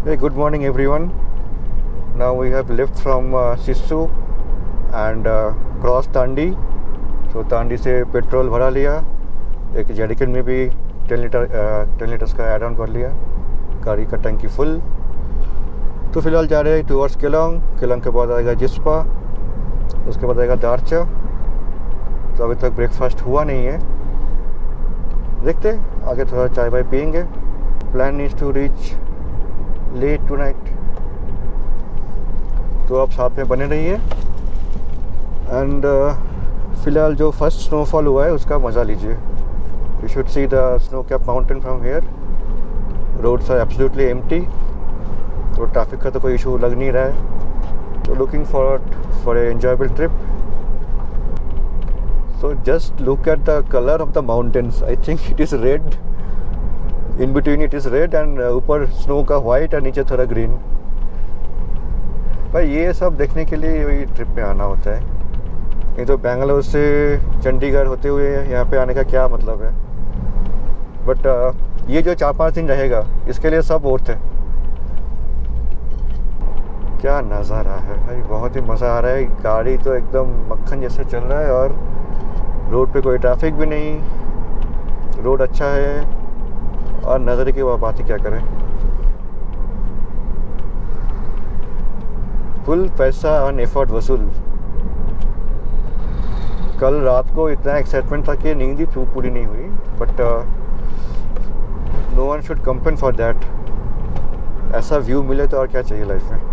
Hey, good morning everyone. Now we have left from Sisu and crossed Tandi. So Tandi से petrol भरा लिया, एक जेडिकन में भी 10 लीटर्स का ऐड ऑन कर लिया, गाड़ी का टंकी फुल। तो फिलहाल जा रहे हैं टूवर्ड्स केलोंग। केलोंग के बाद आएगा जिस्पा, उसके बाद आएगा दारचा। तो अभी तक ब्रेकफास्ट हुआ नहीं है, देखते आगे थोड़ा चाय वाय पियेंगे। Plan is to reach late tonight, तो आप साथ में बने रहिए। एंड फ़िलहाल जो फर्स्ट स्नोफॉल हुआ है उसका मज़ा लीजिए। You should see the snow cap mountain from here. Roads are absolutely empty, तो ट्रैफिक का तो कोई इशू लग नहीं रहा है। तो looking forward for a enjoyable trip. So just look at the colour of the mountains. I think it is red, in between it is red and ऊपर स्नो का वाइट और नीचे थोड़ा ग्रीन। भाई ये सब देखने के लिए वही ट्रिप पे आना होता है, नहीं तो बेंगलोर से चंडीगढ़ होते हुए यहाँ पे आने का क्या मतलब है। बट ये जो 4-5 दिन रहेगा इसके लिए सब वर्थ है। क्या नज़ारा है भाई, बहुत ही मज़ा आ रहा है। गाड़ी तो एकदम मक्खन जैसे चल रहा है और रोड पे कोई ट्रैफिक भी नहीं, रोड अच्छा है और नज़र की बात ही क्या करें। फुल पैसा और एफर्ट वसूल। कल रात को इतना एक्साइटमेंट था कि नींद ही पूरी नहीं हुई, but no one should complain for that. ऐसा व्यू मिले तो और क्या चाहिए लाइफ में।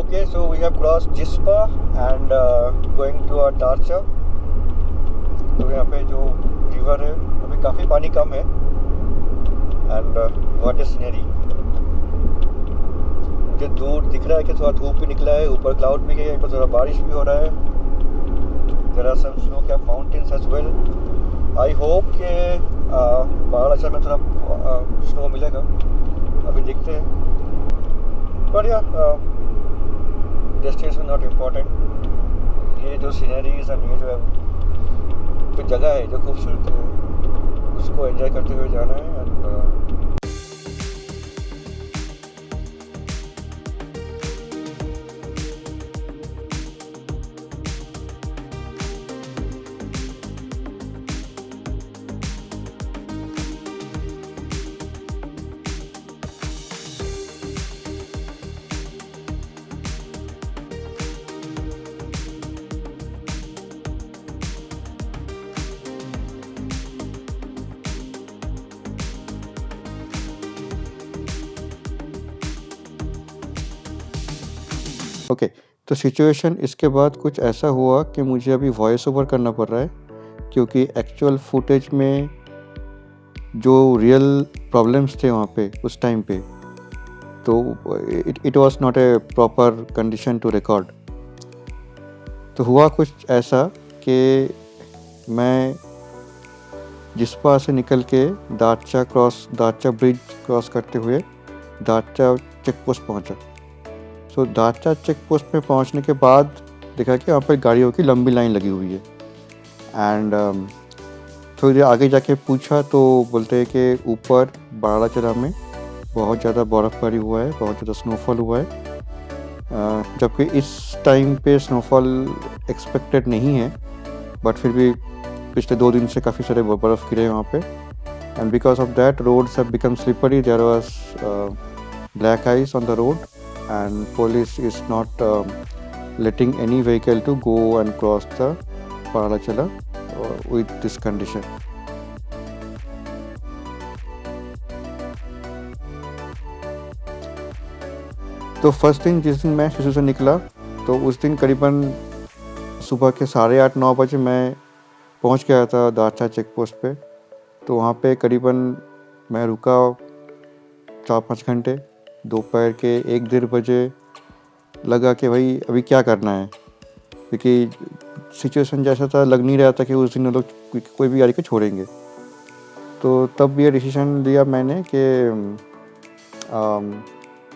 Okay, so we have crossed Jispa and going to our Darcha. तो यहाँ पे जो रिवर है अभी काफ़ी पानी कम है एंड व्हाट इज सीनरी। मुझे दूर दिख रहा है कि थोड़ा धूप भी निकला है, ऊपर क्लाउड भी है, ऊपर थोड़ा बारिश भी हो रहा है। There are some snow cap mountains as well. I hope कि पहाड़ में थोड़ा स्नो मिलेगा, अभी देखते हैं। पर या डेस्टिनेशन नॉट इम्पॉर्टेंट, ये जो सीनरीज एंड ये जो जगह है जो खूबसूरती है उसको एंजॉय करते हुए जाना है। एंड ओके, तो सिचुएशन इसके बाद कुछ ऐसा हुआ कि मुझे अभी वॉइस ओवर करना पड़ रहा है, क्योंकि एक्चुअल फुटेज में जो रियल प्रॉब्लम्स थे वहाँ पे उस टाइम पे, तो it was not a proper condition to record. तो हुआ कुछ ऐसा कि मैं जिस्पा से निकल के दारचा ब्रिज क्रॉस करते हुए दारचा चेक पोस्ट पहुँचा। सो दारचा चेक पोस्ट पे पहुंचने के बाद देखा कि वहाँ पर गाड़ियों की लंबी लाइन लगी हुई है। एंड थोड़ी देर आगे जाके पूछा तो बोलते हैं कि ऊपर बाराचला में बहुत ज़्यादा बर्फ़बारी हुआ है, बहुत ज़्यादा स्नोफॉल हुआ है। जबकि इस टाइम पे स्नोफॉल एक्सपेक्टेड नहीं है, बट फिर भी पिछले 2 दिन से काफ़ी सारे बर्फ़ गिरे हैं वहाँ पे। And because of that roads have become slippery, there was black ice on the road and police is not letting any vehicle to go and cross the Paralachala with this condition. तो first दिन जिस दिन मैं शिशु से निकला, तो उस दिन करीबन सुबह के 8:30-9 बजे मैं पहुंच गया था दारचा चेक पोस्ट पे। तो वहाँ पे करीबन मैं रुका 4-5 घंटे। दोपहर के 1-1:30 बजे लगा कि भाई अभी क्या करना है, क्योंकि सिचुएशन जैसा था लग नहीं रहा था कि उस दिन लोग कोई भी गाड़ी को छोड़ेंगे। तो तब ये डिसीजन लिया मैंने कि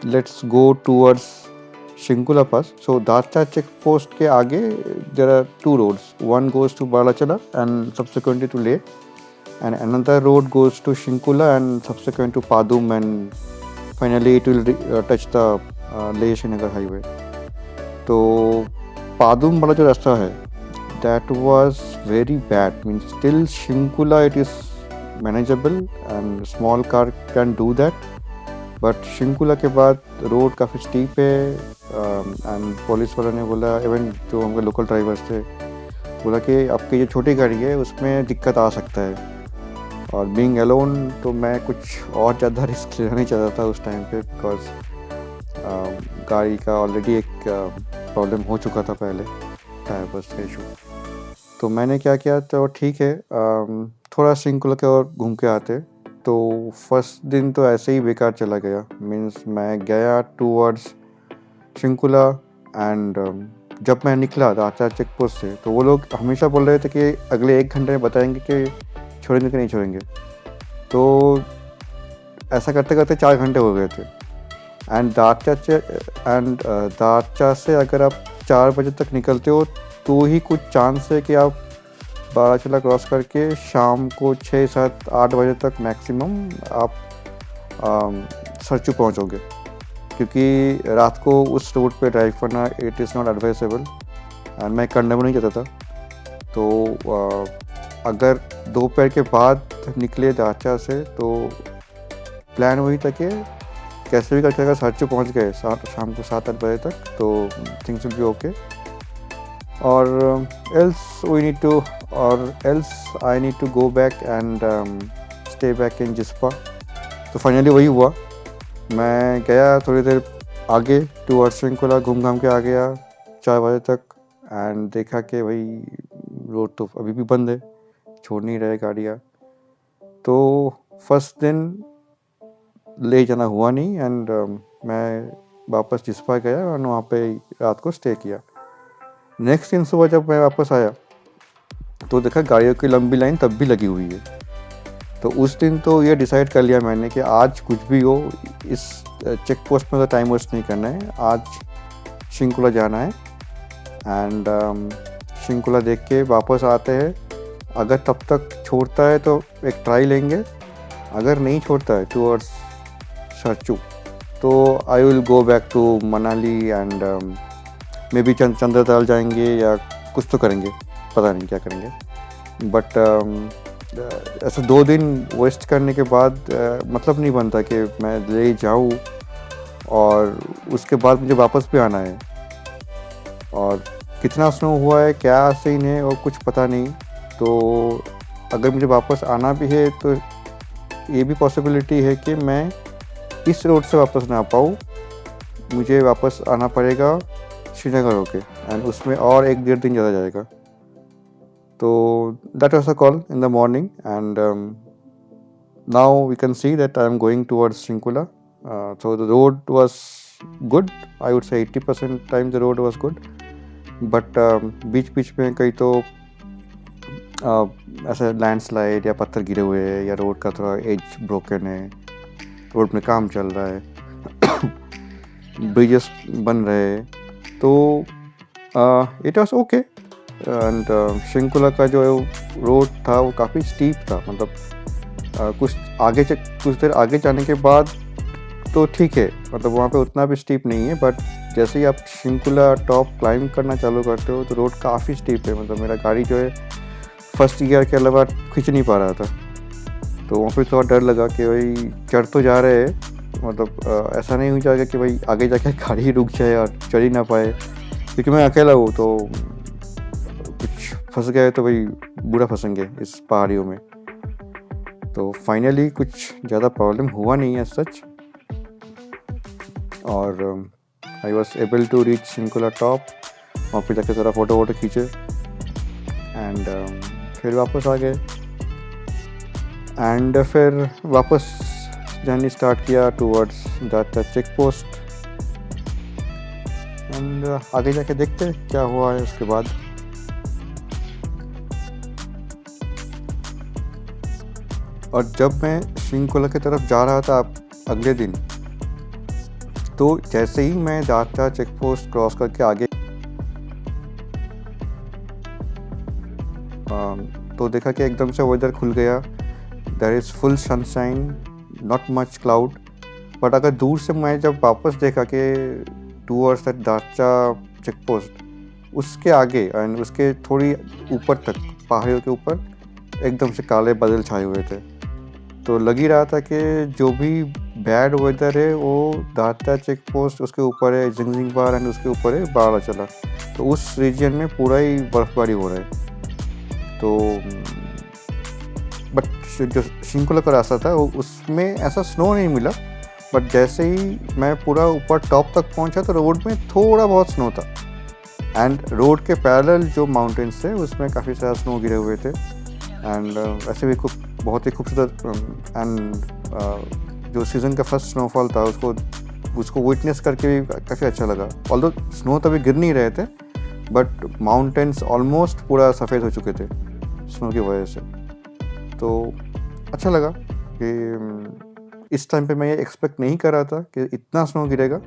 let's go towards Shinkula pass. So Dacha check post के आगे there are two roads. One goes to Balachala and subsequently to Leh, and another road goes to Shinkula and subsequent to Padum, and finally it will touch the Leh Srinagar highway. तो पादुम वाला जो रास्ता है that was very bad. Means till Shinkula it is manageable and small car can do that, but Shinkula के बाद road काफ़ी steep है. And police वाला ने बोला, इवन जो हमारे लोकल ड्राइवर्स थे, बोला कि आपकी जो छोटी गाड़ी है उसमें दिक्कत आ सकता है. और बीइंग अलोन तो मैं कुछ और ज़्यादा रिस्क लेना नहीं चाहता था उस टाइम पे, बिकॉज गाड़ी का ऑलरेडी एक प्रॉब्लम हो चुका था पहले, टायर बस्ट का इशू. तो मैंने क्या किया, तो ठीक है थोड़ा शिंकुला के और घूम के आते. तो फर्स्ट दिन तो ऐसे ही बेकार चला गया. मीन्स मैं गया टूवर्ड्स शिंकुला एंड जब मैं निकला दाचा चेक पोस्ट से, तो वो लोग हमेशा बोल रहे थे कि अगले 1 घंटे में बताएंगे कि छोड़ेंगे कि नहीं छोड़ेंगे. तो ऐसा करते करते 4 घंटे हो गए थे. एंड दाचा से अगर आप 4 बजे तक निकलते हो तो ही कुछ चांस है कि आप बाराचला क्रॉस करके शाम को 6-7-8 बजे तक मैक्सिमम आप सरचू पहुंचोगे, क्योंकि रात को उस रोड पे ड्राइव करना it is not advisable and मैं करना भी नहीं चाहता था. तो अगर दोपहर के बाद निकले दाचा से तो प्लान वही था कि कैसे भी करके अगर सरचू पहुंच गए शाम को 7-8 बजे तक तो थिंग्स विल बी ओके. और else I need to go back and stay back in Jispa. तो फाइनली वही हुआ. मैं गया थोड़ी देर आगे टूवर्ड्स शिंकुला, घूम घाम के आ गया 4 बजे तक, एंड देखा कि भाई रोड तो अभी भी बंद है, छोड़ नहीं रहे गाड़ियाँ. तो फर्स्ट दिन ले जाना हुआ नहीं एंड मैं वापस जिस्पा गया और वहाँ पे रात को स्टे किया. नेक्स्ट दिन सुबह जब मैं वापस आया तो देखा गाड़ियों की लंबी लाइन तब भी लगी हुई है. तो उस दिन तो ये डिसाइड कर लिया मैंने कि आज कुछ भी हो इस चेक पोस्ट में तो टाइम वेस्ट नहीं करना है, आज शिंकुला जाना है. एंड शिंकुला देख के वापस आते हैं. अगर तब तक छोड़ता है तो एक ट्राई लेंगे, अगर नहीं छोड़ता है टूवर्ड्स सरचू तो I will go back to Manali and maybe Chandratal जाएंगे या कुछ तो करेंगे, पता नहीं क्या करेंगे. बट ऐसे 2 दिन वेस्ट करने के बाद मतलब नहीं बनता कि मैं ले जाऊँ और उसके बाद मुझे वापस भी आना है. और कितना स्नो हुआ है, क्या सीन है और कुछ पता नहीं. तो अगर मुझे वापस आना भी है तो ये भी पॉसिबिलिटी है कि मैं इस रोड से वापस ना आ पाऊँ, मुझे वापस आना पड़ेगा श्रीनगर होके, एंड उसमें और 1-1.5 दिन ज़्यादा जाएगा. तो that was a call in the morning and now we can see that I am going towards Shinkula. So the road was good, I would say 80% time the road was good. But बीच बीच में कहीं तो ऐसे landslide या पत्थर गिरे हुए हैं या रोड का थोड़ा एज ब्रोकन है, रोड में काम चल रहा है, ब्रिजेस बन रहे हैं. तो it was okay. And Shinkula का जो रोड था वो काफ़ी स्टीप था. मतलब कुछ देर आगे जाने के बाद तो ठीक है, मतलब वहाँ पे उतना भी स्टीप नहीं है. बट जैसे ही आप शिंकुला टॉप क्लाइंब करना चालू करते हो तो रोड काफ़ी स्टीप है. मतलब मेरा गाड़ी जो है फर्स्ट गियर के अलावा खींच नहीं पा रहा था. तो वहाँ पे थोड़ा डर लगा कि भाई चढ़ तो जा रहे हैं, मतलब ऐसा नहीं हो जाएगा कि भाई आगे जाके गाड़ी रुक जाए और चढ़ ही ना पाए, क्योंकि मैं अकेला हूँ. तो कुछ फंस गए तो भाई बुरा फंसेंगे इस पहाड़ियों में. तो फाइनली कुछ ज़्यादा प्रॉब्लम हुआ नहीं है सच. और I was able to reach Shinkula top. वहाँ पे जाके थोड़ा फ़ोटो खींचे एंड फिर वापस आ गए. एंड फिर वापस जर्नी स्टार्ट किया towards dacha check post. And आगे जाके देखते क्या हुआ है उसके बाद. और जब मैं शिंकुला की तरफ जा रहा था अगले दिन, तो जैसे ही मैं दाचा चेक पोस्ट क्रॉस करके आगे तो देखा कि एकदम से वेदर खुल गया, there is full sunshine, not much cloud. But अगर दूर से मैं जब वापस देखा कि towards that Darcha check post, उसके आगे एंड उसके थोड़ी ऊपर तक पहाड़ियों के ऊपर एकदम से काले बादल छाए हुए थे। तो लग ही रहा था कि जो भी बैड वेदर है वो दाता चेक पोस्ट उसके ऊपर है, जिंगजिंग बार एंड उसके ऊपर है बाराचला। तो उस रीजन में पूरा ही बर्फबारी हो रहा है। तो बट जो शिंकुला का रास्ता था उसमें ऐसा स्नो नहीं मिला। बट जैसे ही मैं पूरा ऊपर टॉप तक पहुंचा तो रोड में थोड़ा बहुत स्नो था एंड रोड के पैरेलल जो माउंटेन्स थे उसमें काफ़ी सारा स्नो गिरे हुए थे। एंड ऐसे भी बहुत ही खूबसूरत एंड जो सीज़न का फर्स्ट स्नोफॉल था उसको विटनेस करके भी काफ़ी अच्छा लगा। ऑल्दो स्नो तभी गिर नहीं रहे थे बट माउंटेन्स ऑलमोस्ट पूरा सफ़ेद हो चुके थे स्नो की वजह से। तो अच्छा लगा कि इस टाइम पे मैं ये एक्सपेक्ट नहीं कर रहा था कि इतना स्नो गिरेगा।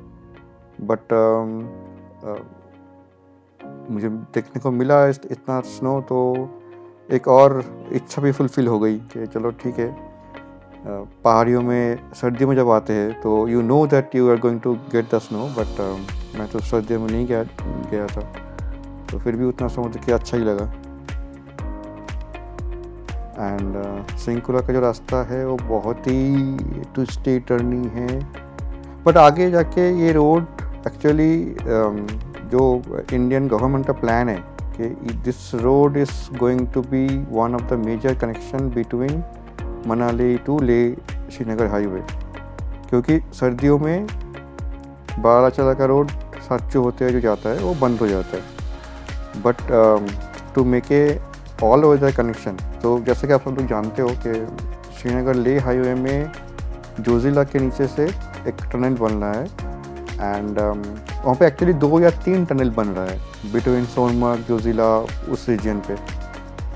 बट मुझे देखने को मिला इतना स्नो, तो एक और इच्छा भी फुलफिल हो गई कि चलो ठीक है। पहाड़ियों में सर्दियों में जब आते हैं तो you know that you are going to get the snow, but मैं तो सर्दियों में नहीं गया था, तो फिर भी उतना स्नो देख के अच्छा ही लगा। एंड शिंकुला का जो रास्ता है वो बहुत ही ट्विस्टी टर्नी है। बट आगे जाके ये रोड एक्चुअली जो इंडियन गवर्नमेंट का प्लान है कि this road is going to be one of the major connection between Manali to Leh Srinagar highway, क्योंकि सर्दियों में बाराचला का रोड साचू होते हुए जो जाता है वो बंद हो जाता है। But to make a all over the connection, तो जैसे कि आप सब लोग जानते हो कि श्रीनगर ले हाईवे में जोजिला के नीचे से एक टनल बन रहा है एंड वहाँ पे एक्चुअली 2 या 3 टनल बन रहा है बिटवीन सोनमर्ग जोजिला उस रीजन पे।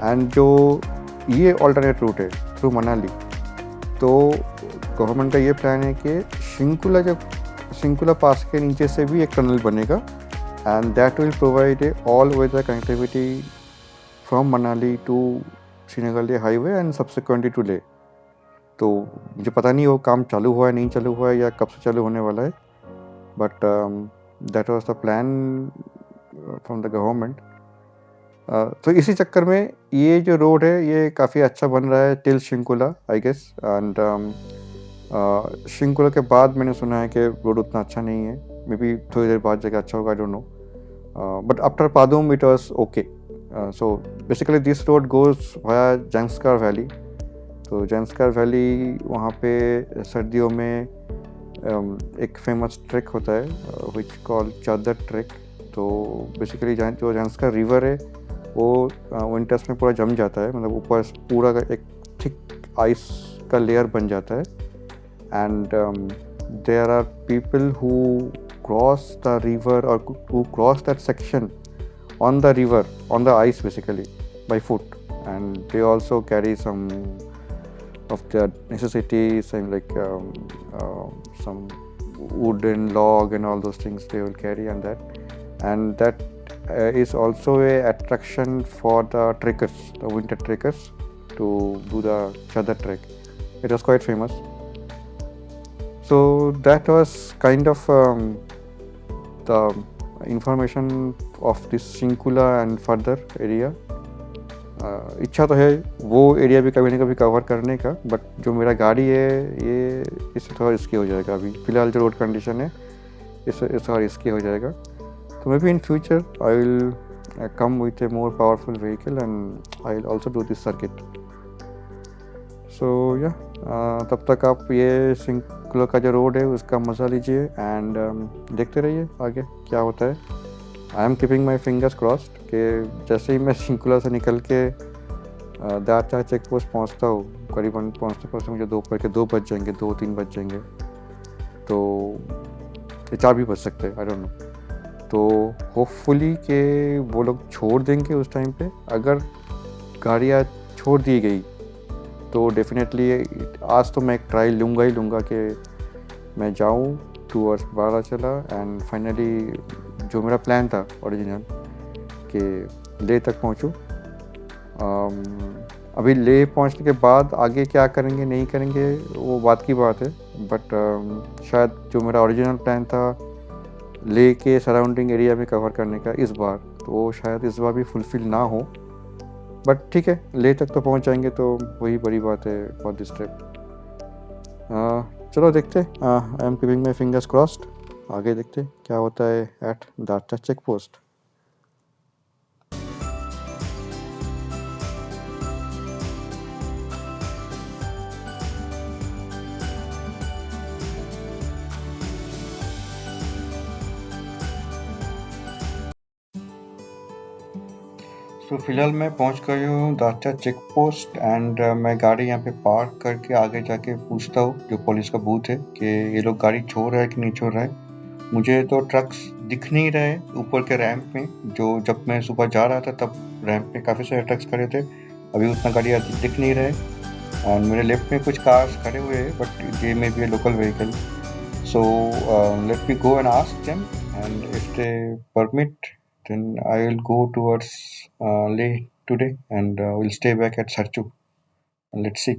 एंड जो ये ऑल्टरनेट रूट है थ्रू मनाली, तो गवर्नमेंट का ये प्लान है कि शिंकुला पास के नीचे से भी एक टनल बनेगा and that will provide a all over the connectivity from Manali to Srinagar Leh highway and subsequently to ले। तो मुझे पता नहीं वो काम चालू हुआ है नहीं चालू हुआ है या कब से चालू होने वाला है, but that was the plan from the government. तो इसी चक्कर में ये जो रोड है ये काफ़ी अच्छा बन रहा है till Shinkula I guess. And Shinkula के बाद मैंने सुना है कि रोड उतना अच्छा नहीं है, मे बी थोड़ी देर बाद जाकर अच्छा होगा, I don't know, but after Padum it was okay. So basically this road goes via Zanskar valley. तो जंस्कार वैली वहाँ पे सर्दियों में एक फेमस ट्रैक होता है विच कॉल चादर ट्रैक। तो बेसिकली जो जंस्कार रिवर है वो विंटर्स में पूरा जम जाता है, मतलब ऊपर पूरा एक थिक आइस का लेयर बन जाता है and there are people who cross the river और who cross that section on the river, on the ice basically, by foot, and they also carry some of their necessities and like some wooden log and all those things they will carry on that, and that is also a attraction for the trekkers, the winter trekkers, to do the chadar trek. It was quite famous. So that was kind of the information of this Shinkula and further area. इच्छा तो है वो area भी कभी ना कभी cover करने का, बट जो मेरा गाड़ी है ये इससे थोड़ा रिस्की हो जाएगा। अभी फ़िलहाल जो रोड कंडीशन है इससे थोड़ा रिस्की हो जाएगा। तो maybe in future I will come with a more powerful vehicle and I will also do this circuit. So या तब तक आप ये शिंकुला का जो रोड है उसका मज़ा लीजिए एंड देखते रहिए आगे क्या होता है। I am keeping my fingers crossed कि जैसे ही मैं शिंकुला से निकल के दाचा चेक पोस्ट पहुँचता हूँ, करीबन पहुँचते मुझे दोपहर के 2 बज जाएंगे, 2-3 बज जाएंगे, तो 4 भी बज सकते हैं, आई डोंट नो। तो होपफुली कि वो लोग छोड़ देंगे उस टाइम पे। अगर गाड़ियाँ छोड़ दी गई तो डेफिनेटली आज तो मैं एक ट्रायल लूँगा ही लूँगा कि मैं जाऊँ टूवर्ड्स बाराचला एंड फाइनली जो मेरा प्लान था ओरिजिनल कि ले तक पहुंचूं। अभी ले पहुंचने के बाद आगे क्या करेंगे नहीं करेंगे वो बात की बात है, बट शायद जो मेरा ओरिजिनल प्लान था ले के सराउंडिंग एरिया में कवर करने का इस बार, तो वो शायद इस बार भी फुलफ़िल ना हो। बट ठीक है, ले तक तो पहुंच जाएंगे तो वही बड़ी बात है फॉर दिस ट्रिप। चलो देखते, I am keeping my fingers crossed. आगे देखते क्या होता है एट दारचा चेक पोस्ट। तो फिलहाल मैं पहुंच गई हूँ दारचा चेक पोस्ट एंड मैं गाड़ी यहाँ पे पार्क करके आगे जाके पूछता हूँ जो पुलिस का बूथ है कि ये लोग गाड़ी छोड़ रहा है कि नहीं छोड़ रहा है। मुझे तो ट्रक्स दिख नहीं रहे ऊपर के रैंप में, जो जब मैं सुबह जा रहा था तब रैंप पे काफ़ी सारे ट्रक्स खड़े थे, अभी उतना गाड़ी दिख नहीं रहे। एंड मेरे लेफ्ट में कुछ कार्स खड़े हुए हैं बट ये में भी local vehicle. So let me go and ask them, and if they permit, then I will go towards Leh today, and we'll stay back at Sarchu. And let's see.